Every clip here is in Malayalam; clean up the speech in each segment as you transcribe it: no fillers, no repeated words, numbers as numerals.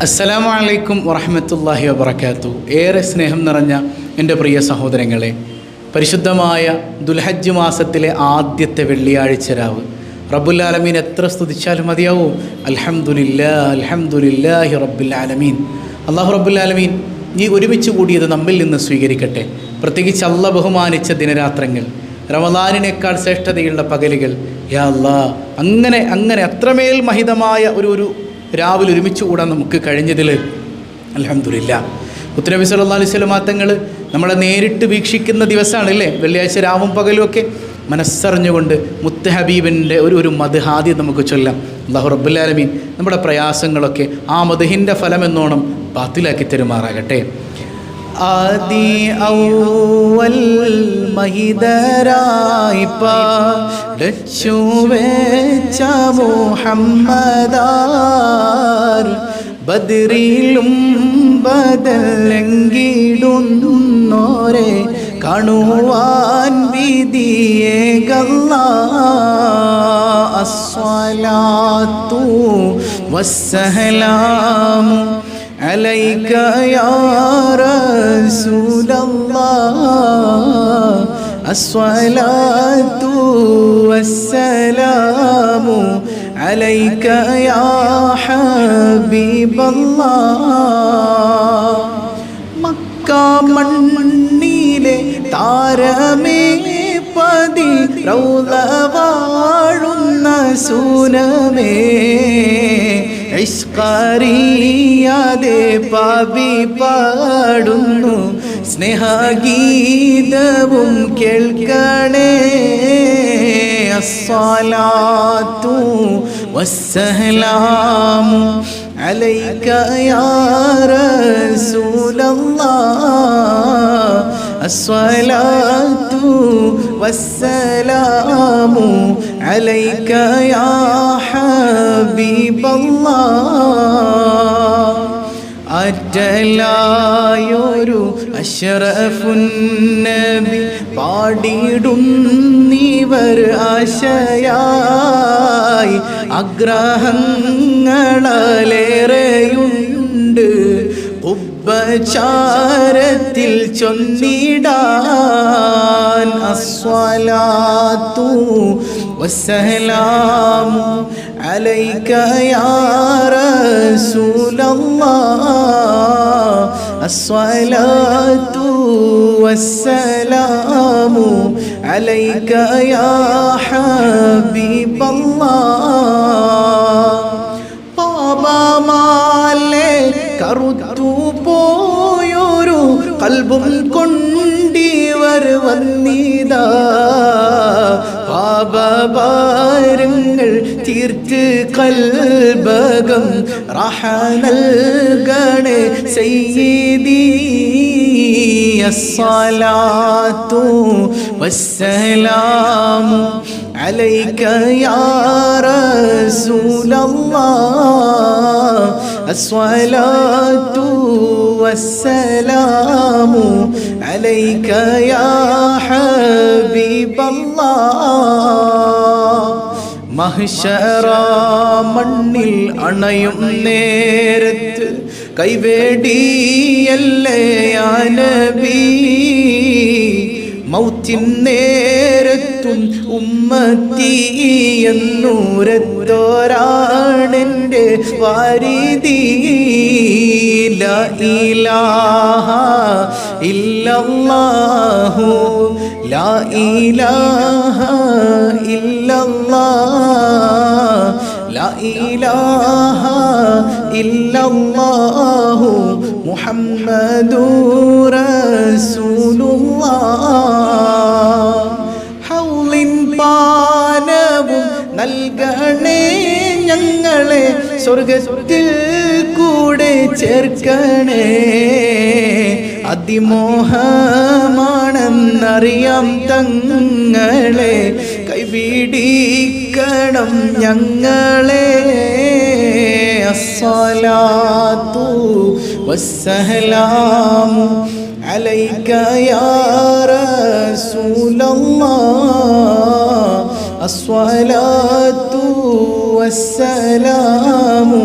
അസ്സലാമു അലൈക്കും വറഹ്മത്തുള്ളാഹി വബറകാതുഹു. ഏറെ സ്നേഹം നിറഞ്ഞ എൻ്റെ പ്രിയ സഹോദരങ്ങളെ, പരിശുദ്ധമായ ദുൽഹജ്ജ് മാസത്തിലെ ആദ്യത്തെ വെള്ളിയാഴ്ച രാവ് റബ്ബുൽ ആലമീൻ എത്ര സ്തുതിച്ചാലും മതിയാവും. അൽഹംദുലില്ലാഹി റബ്ബിൽ ആലമീൻ. അല്ലാഹു റബ്ബുൽ ആലമീൻ ഈ ഒരുമിച്ച് കൂടിയത് നമ്മിൽ നിന്ന് സ്വീകരിക്കട്ടെ. പ്രത്യേകിച്ച് അല്ലാഹ് ബഹുമാനിച്ച ദിനരാത്രങ്ങൾ, റമദാനിനേക്കാൾ ശ്രേഷ്ഠതയുള്ള പകലുകൾ, യാ അല്ലാഹ്, അങ്ങനെ അത്രമേൽ മഹിതമായ ഒരു രാവിലെ ഒരുമിച്ച് കൂടാൻ നമുക്ക് കഴിഞ്ഞതിൽ അൽഹംദുലില്ലാഹ്. മുത്തുനബി സല്ലല്ലാഹു അലൈഹി വസല്ലം തങ്ങൾ നമ്മളെ നേരിട്ട് വീക്ഷിക്കുന്ന ദിവസമാണല്ലേ വെള്ളിയാഴ്ച രാവും പകലും ഒക്കെ. മനസ്സറിഞ്ഞുകൊണ്ട് മുത്ത് ഹബീബിൻ്റെ ഒരു മദ്ഹ് ആദ്യം നമുക്ക് ചൊല്ലാം. അല്ലാഹു റബ്ബുൽ ആലമീൻ നമ്മുടെ പ്രയാസങ്ങളൊക്കെ ആ മദ്ഹിൻ്റെ ഫലമെന്നോണം ബാത്തിലാക്കി തരുമാറാകട്ടെ. ആദി ഔവൽ മഹിദരായി പാടച്ചു വെച്ച മുഹമ്മദാർ, ബദ്രിലും ബദലെങ്കിടുന്നോരെ കാണുവാൻ വിധിയേകല്ലാഹ്. അസ്സലാത്തു വസ്സലാമു അലൈക യാ റസൂലല്ലാഹ്. അസ്സലാത്തു വസ്സലാമു അലൈക യാ ഹബീബല്ലാഹ്. മക്ക മണ്ണിലെ താരമേ പതി റൗള വാഴുന്ന സൂനമേ, ഇഷ്കറിയാതെ പാപി പാടുന്നു സ്നേഹഗീതവും കേൾക്കണേ. അസ്സലാത്തു വസ്സലാമു അലൈക യാ റസൂലല്ലാഹ്. അസ്സലാത്തു വസ്സലാമു അലൈക യാ ഹബീബല്ലാഹ്. അറ്റലായൊരു അഷ്റഫുൻ നബി പാടിടുന്നിവർ ആശയായി, ആഗ്രഹങ്ങളേറെയുണ്ട് ഉപചാരത്തിൽ ചൊല്ലിടാൻ. അസ്സലാത്തു വസ്സലാമു അലൈക യാ റസൂലല്ലാഹ്. അസ്സലാത്തു വസ്സലാമു അലൈക യാ ഹബീബല്ലാഹ്. പാപമാലെ കറുത്തു പോയൊരു കൽബും കൊണ്ടിവർ വന്നിതാ, പാപഭാരങ്ങൾ തീർത്ത് കൽബകം റഹ നൽകണേ സയ്യിദി. അസ്സലാത്തു വസ്സലാമു അലൈക യാ റസൂലല്ലാഹ്. അസ്സലാത്തു വസ്സലാമു അലൈക യാ ഹബീബല്ലാഹ്. മഹ്ശറ മണ്ണിൽ അണയും നേരത്ത് കൈവേടിയല്ലേ യാ നബി, മൗത്തിൻ നേരത്തും ഉമ്മത്തി എന്നൂരത്തോരാണെൻ്റെ വാരിദി. ലാ ഇലാഹ ഇല്ലല്ലാഹു ലാ ഇലാഹ ഇല്ലല്ലാഹ് ലാ ഇലാഹ ഇല്ലല്ലാഹു മുഹമ്മദുർ റസൂലുള്ളാഹ്. ഹൗലിൻ പാനവും നൽകണേ ഞങ്ങളെ, സ്വർഗത്തിൽ കൂടെ ചേർക്കണേ. അതിമോഹമാണെന്നറിയാം തങ്ങളെ, കൈപിടിക്കണം ഞങ്ങളെ. അസ്സലാത്തു വസ്സലാമു അലൈക യാ റസൂലല്ലാഹ്. അസ്സലാത്തു വസ്സലാമു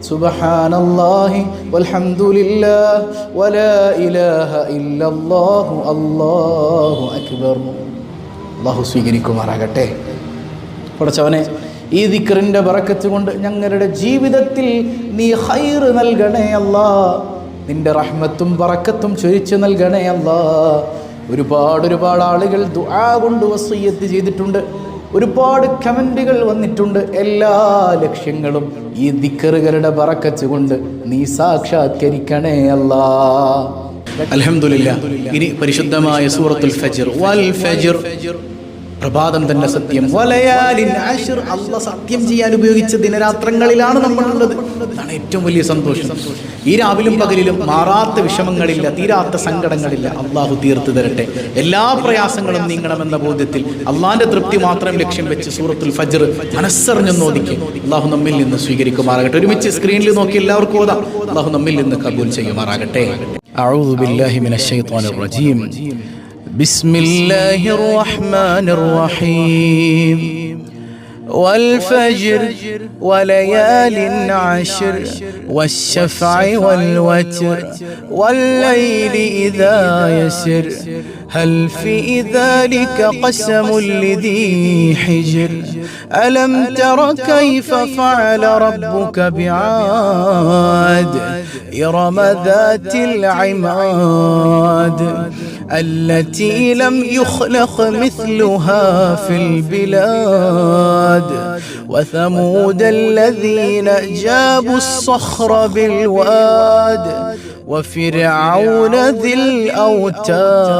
സുബ്ഹാനല്ലാഹി വൽഹംദുലില്ലാഹ് വലാ ഇലാഹ ഇല്ലല്ലാഹു അല്ലാഹു അക്ബർ. അല്ലാഹു സ്വീകരിക്കുമാറാകട്ടെ. പടച്ചവനെ, ഈ ദിക്റിൻ്റെ ബറക്കത്ത് കൊണ്ട് ഞങ്ങളുടെ ജീവിതത്തിൽ നീ ഖൈർ നൽകണേ അല്ലാ. നിന്റെ റഹ്മത്തും ബറക്കത്തും ചൊരിച്ചു നൽകണേ അല്ലാ. ഒരുപാട് ആളുകൾ ദുആ കൊണ്ട് വസിയ്യത്ത് ചെയ്തിട്ടുണ്ട്. ഒരുപാട് കമൻറ്റുകൾ വന്നിട്ടുണ്ട്. എല്ലാ ലക്ഷ്യങ്ങളും ഈ ദിക്റുകളുടെ ബറക്കത്ത് കൊണ്ട് നീ സാക്ഷാത്കരിക്കണേ അല്ലാ. അൽഹംദുലില്ലാഹ്. ഇനി പരിശുദ്ധമായ സൂറത്തുൽ ഫജ്ർ. വൽ ഫജ്ർ, പ്രഭാതം തന്നെ സത്യം. വലയാലിൻ അശ്ർ, അല്ലാഹ് സത്യം ചെയ്യാൻ ഉപയോഗിച്ച ദിനരാത്രങ്ങളിലാണ് നമ്മളുള്ളത്. അതാണ് ഏറ്റവും വലിയ സന്തോഷം. ഈ രാവിലും പകലിലും മാറാത്ത വിഷമങ്ങളില്ല, തീരാത്ത സങ്കടങ്ങളില്ല. അള്ളാഹു തീർത്തു തരട്ടെ. എല്ലാ പ്രയാസങ്ങളും നീങ്ങണമെന്ന ബോധ്യത്തിൽ അള്ളാഹിന്റെ തൃപ്തി മാത്രം ലക്ഷ്യം വെച്ച് സൂറത്തുൽ ഫജ്ർ മനസ്സറിഞ്ഞൊന്ന് ഓദിക്ക്. അള്ളാഹു നമ്മിൽ നിന്ന് സ്വീകരിക്കുമാറാകട്ടെ. ഒരുമിച്ച് സ്ക്രീനിൽ നോക്കി എല്ലാവർക്കും ഓതാം. അള്ളാഹു നമ്മിൽ നിന്ന് കബൂൽ ചെയ്യുമാറാകട്ടെ. അഊദു ബില്ലാഹി മിനശ് ശൈത്വാനിർ റജീം. بسم الله الرحمن الرحيم. والفجر وليال عشر والشفع والوتر والليل إذا يسر هل في ذلك قسم لذي حجر ألم تر كيف فعل ربك بعاد إرم ذات العماد التي لم يخلق مثلها في البلاد وثمود الذين جابوا الصخر بالواد وفرعون ذي الأوتاد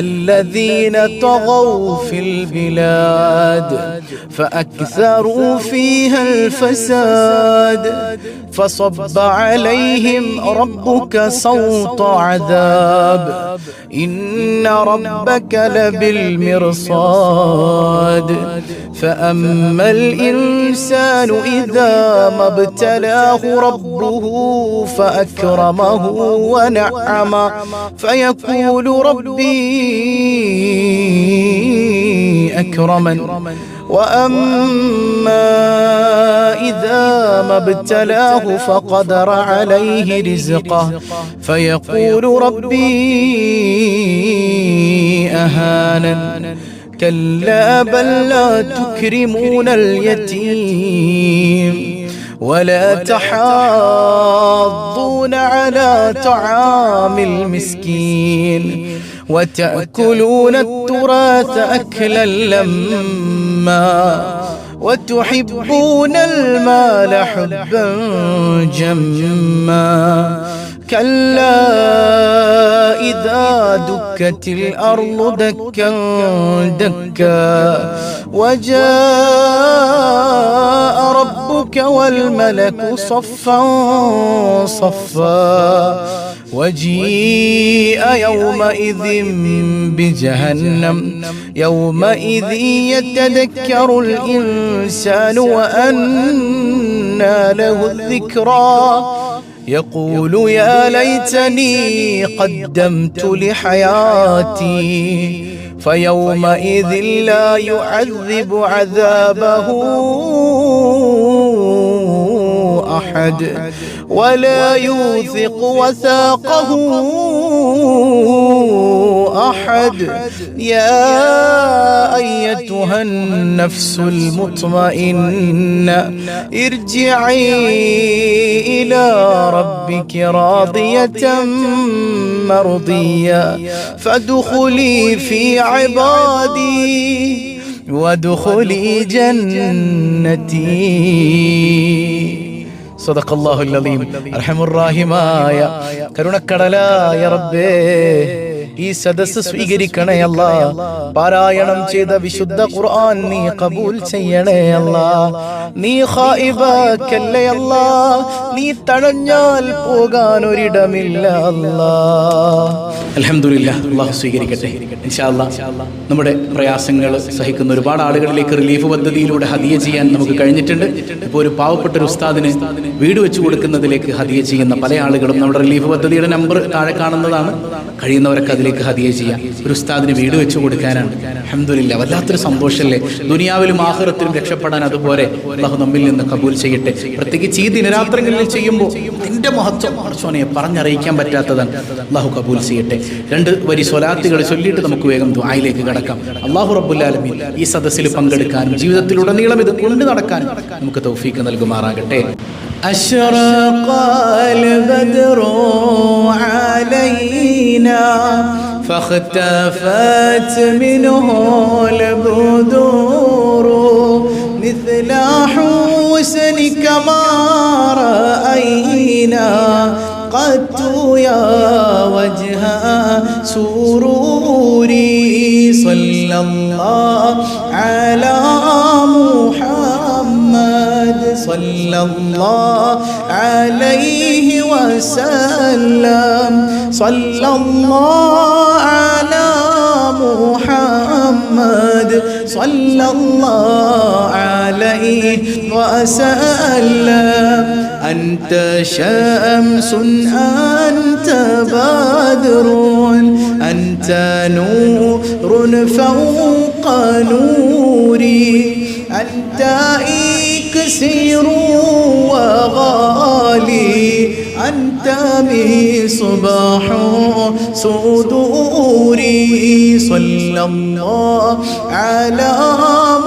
الذين طغوا في البلاد فأكثروا فيها الفساد فصب عليهم ربك صوت عذاب إن ربك لبالمرصاد فأما الإنسان إذا ما ابتلاه ربه فأكرمه ونعمه فيقول ربي أكرمن وأما إذا ما ابتلاه فقدر عليه رزقه فيقول ربي أهانن كلا بل لا تكرمون اليتيم ولا تحاضون على طعام المسكين وتأكلون التراث أكلا لما وتحبون المال حبا جما كلا إذا دكت الأرض دكا دكا وجاء ربك والملك صفا صفا وجيء يومئذ بجهنم يومئذ يتذكر الإنسان وأنى له الذكرى يقول يا ليتني قدمت لحياتي فيومئذ لا يعذب عذابه أحد ولا يوثق وثاقه أحد يا أيتها النفس المطمئنة ارجعي إلى ربك راضية مرضية فادخلي في عبادي وادخلي جنتي صدق الله العظيم. അർഹമുർ റഹീമായ കരുണക്കടലായ റബ്ബേ, ഈ സദസ്സ് സ്വീകരിക്കണേ അല്ലാ. പാരായണം ചെയ്ത വിശുദ്ധ ഖുർആൻ നീ കബൂൽ ചെയ്യണേ അല്ലാ. നീ ഖായിബാക്കല്ലേ അല്ലാ. നീ തഴഞ്ഞാൽ പോകാൻ ഒരിടമില്ല അല്ലാ. അൽഹംദുലില്ലാഹ്, അല്ലാഹു സ്വീകരിക്കട്ടെ. ഇൻഷാ അല്ലാഹ് നമ്മുടെ പ്രയാസങ്ങൾ സഹിക്കുന്ന ഒരുപാട് ആളുകളിലേക്ക് റിലീഫ് പദ്ധതിയിലൂടെ ഹദിയ ചെയ്യാൻ നമുക്ക് കഴിഞ്ഞിട്ടുണ്ട്. ഇപ്പോൾ ഒരു പാവപ്പെട്ട ഒരു ഉസ്താദിന് വീട് വെച്ച് കൊടുക്കുന്നതിലേക്ക് ഹദിയ ചെയ്യുന്ന പല ആളുകളും നമ്മുടെ റിലീഫ് പദ്ധതിയുടെ നമ്പർ താഴെ കാണുന്നതാണ്. കഴിയുന്നവരൊക്കെ അതിൽ അതിലേക്ക് ഹദിയ ചെയ്യാം. ഒരു ഉസ്താദിന് വീട് വെച്ച് കൊടുക്കാനാണ്. അൽഹംദുലില്ലാ, വല്ലാത്തൊരു സന്തോഷമല്ലേ. ദുനിയാവിലും ആഖിറത്തിലും രക്ഷപ്പെടാൻ അതുപോലെ അല്ലാഹു നമ്മിൽ നിന്ന് കബൂൽ ചെയ്യട്ടെ. പ്രത്യേകിച്ച് ഈ ദിനരാത്രങ്ങളിൽ ചെയ്യുമ്പോൾ ഇതിൻ്റെ മഹത്വം പടച്ചോനെ പറഞ്ഞറിയിക്കാൻ പറ്റാത്തതാണ്. അല്ലാഹു കബൂൽ ചെയ്യട്ടെ. 2 വരി സ്വലാത്തുകൾ ചൊല്ലിയിട്ട് നമുക്ക് വേഗം ദുആയിലേക്ക് കടക്കാം. അല്ലാഹു റബ്ബുൽ ആലമീൻ ഈ സദസ്സിൽ പങ്കെടുക്കാനും ജീവിതത്തിലുടനീളം ഇത് കൊണ്ടു നടക്കാനും നമുക്ക് തൗഫീഖ് നൽകുമാറാകട്ടെ. أشرق البدر علينا فاختفت منه البدور مثل حسنك ما رأينا قد يا وجه سروري صلى الله على محمد صلى الله عليه وسلم صلى الله على محمد صلى الله عليه وسلم أنت شمس أنت بدر أنت نور فوق نوري أنت إكسير وغالي أنت مصباح صدوري صلى الله على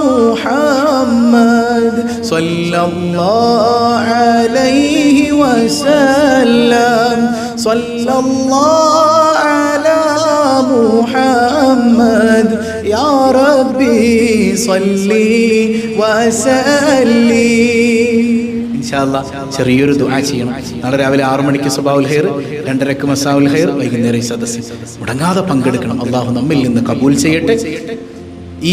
محمد صلى الله عليه وسلم صلى الله على محمد يا ربي صلي وسلم. ഇൻഷാ അല്ലാഹ് ചെറിയൊരു ദുആ ചെയ്യണം. നാളെ രാവിലെ 6 മണിക്ക് സബാഉൽ ഖൈർ, 2:30ക്ക് മസാഉൽ ഖൈർ, വൈകുന്നേരം ഈ സദസ്സിൽ മുടങ്ങാതെ പങ്കെടുക്കണം. അല്ലാഹു നമ്മിൽ നിന്ന് കബൂൽ ചെയ്യട്ടെ.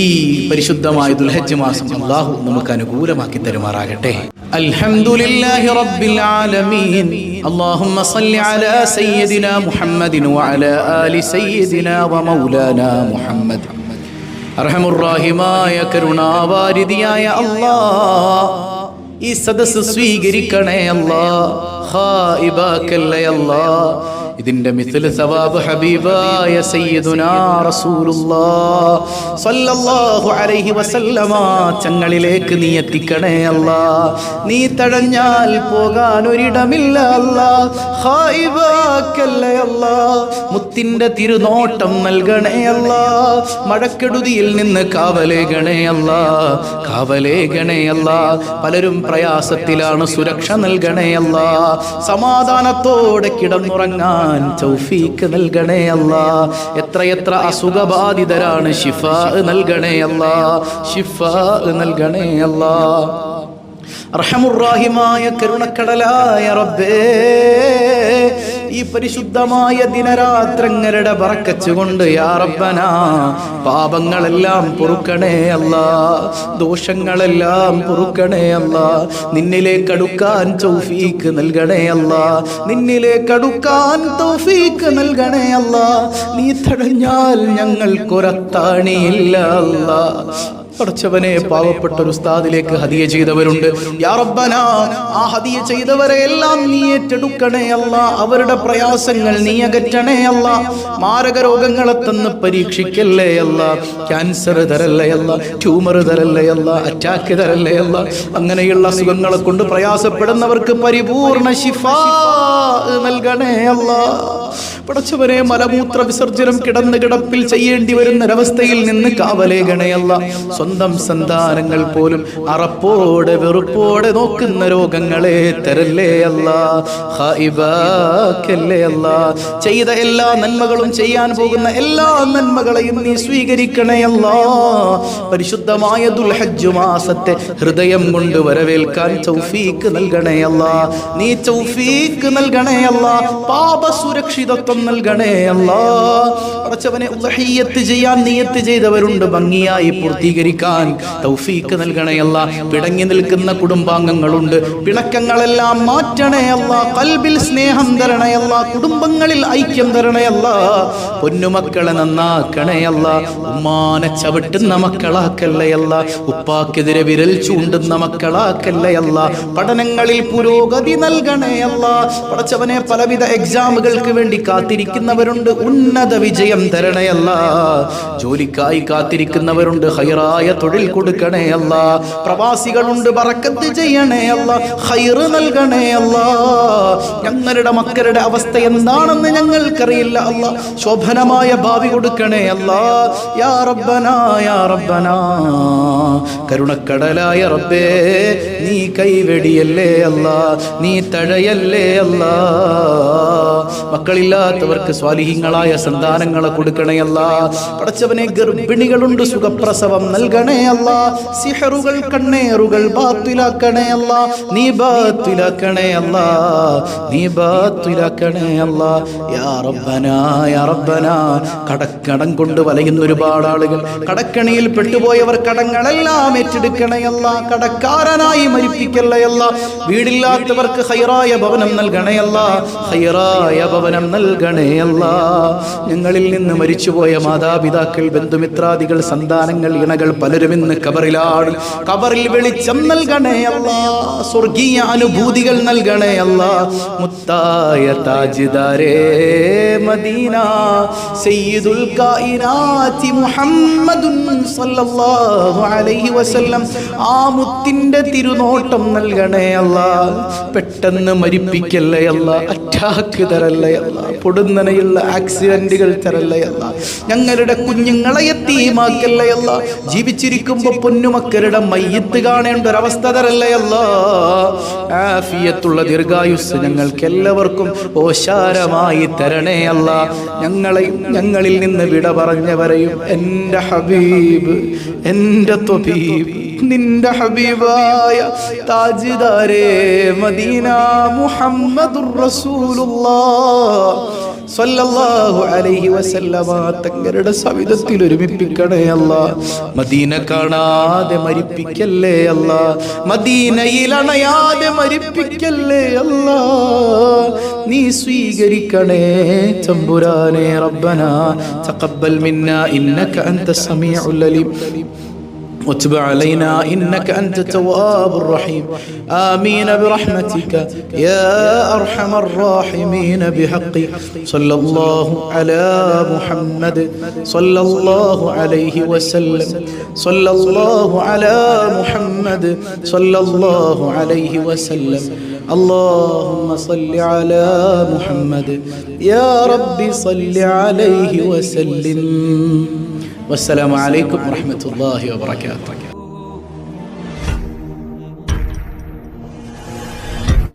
ഈ പരിശുദ്ധമായ ദുൽഹജ്ജ് മാസം അല്ലാഹു നമുക്ക് അനുകൂലമാക്കി തരുമാറാകട്ടെ. അൽഹംദുലില്ലാഹി റബ്ബിൽ ആലമീൻ. അല്ലാഹുമ്മ സ്വല്ലി അലാ സയ്യിദിനാ മുഹമ്മദിൻ വഅലാ ആലി സയ്യിദിനാ വമൗലാനാ മുഹമ്മദ്. അർഹമുർ റഹീമായ കരുണാവാരിധിയായ അല്ലാഹ്, ഈ സദസ്സ് സ്വീകരിക്കണേ അല്ലാഹ്, ഖായിബാക്കല്ലേ അല്ലാഹ്. ഇതിന്റെ മിസ്ല സവാബ് ഹബീബായ സയ്യിദുനാ റസൂലുള്ളാഹ് സ്വല്ലല്ലാഹു അലൈഹി വസല്ലമ ചങ്ങളിലേക്ക് നീ എത്തിക്കണേ അല്ലാഹ്. നീ തടഞ്ഞാൽ പോകാൻ ഒരിടമില്ല അല്ലാഹ്, ഖായിബാക്കല്ലേ അല്ലാഹ്. മുത്തിന്റെ തിരുനോട്ടം നൽകണേ അല്ലാഹ്. മഴക്കെടുതിയിൽ നിന്ന് കാവലേകണേ അല്ലാഹ്, കാവലേകണേ അല്ലാഹ്. പലരും പ്രയാസത്തിലാണ്, സുരക്ഷ നൽകണേ അല്ലാഹ്. സമാധാനത്തോടെ കിടന്നുറങ്ങാൻ തൗഫീഖ് നൽകണേ അല്ലാഹ്. എത്രയെത്ര അസുഖബാധിതരാണ്, ശിഫാ നൽകണേ അല്ലാഹ്, ശിഫാ നൽകണേ അല്ലാഹ്. അർഹമുർ-റഹീമായ കരുണക്കടലായ റബ്ബേ, ഈ പരിശുദ്ധമായ ദിനരാത്രങ്ങളുടെ ബറക്കത്ത് കൊണ്ട് യാ റബ്ബനാ പാപങ്ങളെല്ലാം പൊറുക്കണേ അല്ലാഹ്, ദോഷങ്ങളെല്ലാം പൊറുക്കണേ അല്ലാഹ്. നിന്നിലേക്ക് അടുക്കാൻ തൗഫീഖ് നൽകണേ അല്ലാഹ്, നിന്നിലേക്ക് അടുക്കാൻ തൗഫീഖ് നൽകണേ അല്ലാഹ്. നീ തടഞ്ഞാൽ ഞങ്ങൾക്കൊരത്താണിയില്ല അല്ലാഹ്. പടച്ചവനെ, പാവപ്പെട്ട ഒരു ഉസ്താദിലേക്ക് ഹദിയ ചെയ്തവരുണ്ട് യാ റബ്ബനാ. ആ ഹദിയ ചെയ്തവരെ എല്ലാം നീ ഏറ്റെടുക്കണേ അല്ലാഹ്. അവരുടെ പ്രയാസങ്ങൾ നീ അകറ്റണേ അല്ലാഹ്. മാരക രോഗങ്ങളെ തന്ന് പരീക്ഷിക്കല്ലേ അല്ലാഹ്. ക്യാൻസർ തരല്ലേ അല്ലാഹ്, ട്യൂമർ തരല്ലേ അല്ലാഹ്, അറ്റാക്ക് തരല്ലേ അല്ലാഹ്. അങ്ങനെയുള്ള അസുഖങ്ങളെ കൊണ്ട് പ്രയാസപ്പെടുന്നവർക്ക് പരിപൂർണ ശിഫാ നൽകണേ അല്ലാഹ്. പടച്ചവനെ, മലമൂത്ര വിസർജനം കിടന്ന് കിടപ്പിൽ ചെയ്യേണ്ടി വരുന്നൊരവസ്ഥയിൽ നിന്ന് കാവലേകണേ അല്ലാഹ്. സ്വന്തം സന്താനങ്ങൾ പോലും അറപ്പോടെ വെറുപ്പോടെ നോക്കുന്ന രോഗങ്ങളെ തരല്ലേ അല്ലാഹ്, ഖായിബാക്കല്ലേ അല്ലാഹ്. ചെയ്ത എല്ലാ നന്മകളും ചെയ്യാൻ പോകുന്ന എല്ലാ നന്മകളെയും നീ സ്വീകരിക്കണേ അല്ലാഹ്. പരിശുദ്ധമായ ദുൽഹജ്ജ് മാസത്തെ ഹൃദയം കൊണ്ട് വരവേൽക്കാൻ തൗഫീഖ് നൽകണേ അല്ലാഹ്. നീ തൗഫീഖ് നൽകണേ അല്ലാഹ്. പാപ സുരക്ഷിതത്വം നൽകണേ അല്ലാഹ്. പടച്ചവനെ, ഉദ്ഹിയ്യത്ത് ചെയ്യാൻ നിയത്ത് ചെയ്തവരുണ്ട്, ഭംഗിയായി പൂർത്തീകരിക്കണേ സ്വീകരിക്കാൻ തൗഫീക്ക് നൽകണേ അല്ലാ. പിടങ്ങി നിൽക്കുന്ന കുടുംബാംഗങ്ങളുണ്ട്, പിണക്കങ്ങളെല്ലാം മാറ്റണേ അല്ലാ. ഖൽബിൽ സ്നേഹം തരണേ അല്ലാ. കുടുംബങ്ങളിൽ ഐക്യം തരണേ അല്ലാ. പൊന്നുമക്കളെ നന്നാക്കണേ അല്ലാ. ഉമ്മാനെ ചവിട്ടുന്ന മക്കളാക്കല്ലേ അല്ലാ. ഉപ്പാക്കെതിരെ വിരൽ ചൂണ്ടുന്ന മക്കളാക്കല്ലേ അല്ലാ. പഠനങ്ങളിൽ പുരോഗതി നൽകണേ അല്ലാ. പടച്ചവനെ, പലവിധ എക്സാമുകൾക്ക് വേണ്ടി കാത്തിരിക്കുന്നവരുണ്ട്, ഉന്നത വിജയം തരണേ അല്ലാ. ജോലിക്കായി കാത്തിരിക്കുന്നവരുണ്ട്, ഹൈറായ തൊഴിൽ കൊടുക്കണേ അല്ലാ. പ്രവാസികളുണ്ട്, ബറക്കത്ത് ചെയ്യണേ അല്ലാ. ഖൈർ നൽകണേ അല്ലാ. ഞങ്ങളുടെ മക്കളുടെ അവസ്ഥ എന്താണെന്ന് ഞങ്ങൾക്കറിയില്ല അല്ലാ. ശോഭനമായ ഭാവി കൊടുക്കണേ അല്ലാ. യാ റബ്ബനാ യാ റബ്ബനാ, കരുണക്കടലായ റബ്ബേ, നീ കൈവെടിയല്ലേ അല്ലാ, നീ തഴയല്ലേ അല്ലാ. മക്കളില്ലാത്തവർക്ക് സ്വാലിഹീങ്ങളായ സന്താനങ്ങളെ കൊടുക്കണേ അല്ലാ. പടച്ചവനെ, ഗർഭിണികളുണ്ട്, സുഖപ്രസവം നൽകണേ അല്ലാ. സിഹറുകൾ, കണ്ണേറുകൾ ബാത്തിലാക്കണേ അല്ലാ. നീ ബാത്തിലാക്കണേ അല്ലാ, നീ ബാത്തിലാക്കണേ അല്ലാ. യാ റബ്ബനാ യാ റബ്ബനാ, കടക്കടം കൊണ്ട് വലയുന്ന ഒരുപാട് ആളുകൾ, കടക്കണിയിൽ പെട്ടുപോയവർ കടങ്ങളെല്ലാം ഏറ്റെടുക്കണേ അല്ലാ. കടക്കാരനായി മരിപ്പിക്കല്ലേ അല്ലാ. വീടില്ലാത്തവർക്ക് ഹൈറായ ഭവനം നൽകണേ അല്ലാ. ഹൈറായ ഭവനം നൽകണേ അല്ലാ. ഞങ്ങളിൽ നിന്ന് മരിച്ചുപോയ മാതാപിതാക്കൾ, ബന്ധുമിത്രാദികൾ, സന്താനങ്ങൾ, ഇണകൾ പലരും ഇന്ന് കബറിലാണ്. കബറിൽ വെളിച്ചം നൽകണേ അല്ലാ. സ്വർഗീയ അനുഭൂതികൾ നൽകണേ അല്ലാ. മുത്തായ താജ്ദാരേ മദീന സയ്യിദുൽ കായിനാതി മുഹമ്മദുൻ സല്ലല്ലാഹു അലൈഹി വസല്ലം, ആ മുത്തിന്റെ തിരുനോട്ടം നൽകണേ അല്ലാ. പെട്ടെന്ന് മരിപ്പിക്കല്ലേ അല്ലാ. അറ്റാക്ക് തരല്ലേ അല്ലാ. പൊടുന്നനെയുള്ള ആക്സിഡന്റുകൾ തരല്ലേ അല്ലാ. ഞങ്ങളുടെ കുഞ്ഞുങ്ങളെ യതീമാക്കല്ലേ അല്ലാ. ജീവിച്ചിരിക്കുമ്പോൾ പൊന്നുമക്കളുടെ മയ്യത്ത് കാണേണ്ട ഒരവസ്ഥ തരല്ലേ അല്ലാ. ആഫിയത്തുള്ള ദീർഘായുസ് ഞങ്ങൾക്ക് എല്ലാവർക്കും ഓശാരമായി തരണേ അല്ലാ. ഞങ്ങളെയും ഞങ്ങളിൽ നിന്ന് വിട പറഞ്ഞവരെയും, എൻ്റെ ഹബീബ്, എൻ്റെ ത്വബീബ്, നിന്റെ ഹബീബായ താജ്ദാരേ മദീന മുഹമ്മദുർ റസൂലുള്ളാഹ് സ്വല്ലല്ലാഹു അലൈഹി വസല്ലമ തങ്ങളുടെ സവിധത്തിൽ ഒരുമിപ്പിക്കണേ അല്ലാ. മദീന കാണാതെ മരിപ്പിക്കല്ലേ അല്ലാ. മദീനയിൽ അണയാതെ മരിപ്പിക്കല്ലേ അല്ലാ. നീ സ്വീകരിക്കണേ തമ്പുരാനേ. റബ്ബനാ തഖബ്ബൽ മിന്നാ ഇന്നക അൻത സമീഉൽ അലീം وتب علينا إنك أنت التواب الرحيم. آمين برحمتك يا أرحم الراحمين. بحق صلى الله على محمد صلى الله عليه وسلم. صلى الله على محمد صلى الله عليه وسلم. اللهم صل على محمد يا رب صل عليه وسلم. والسلام عليكم ورحمة الله وبركاته.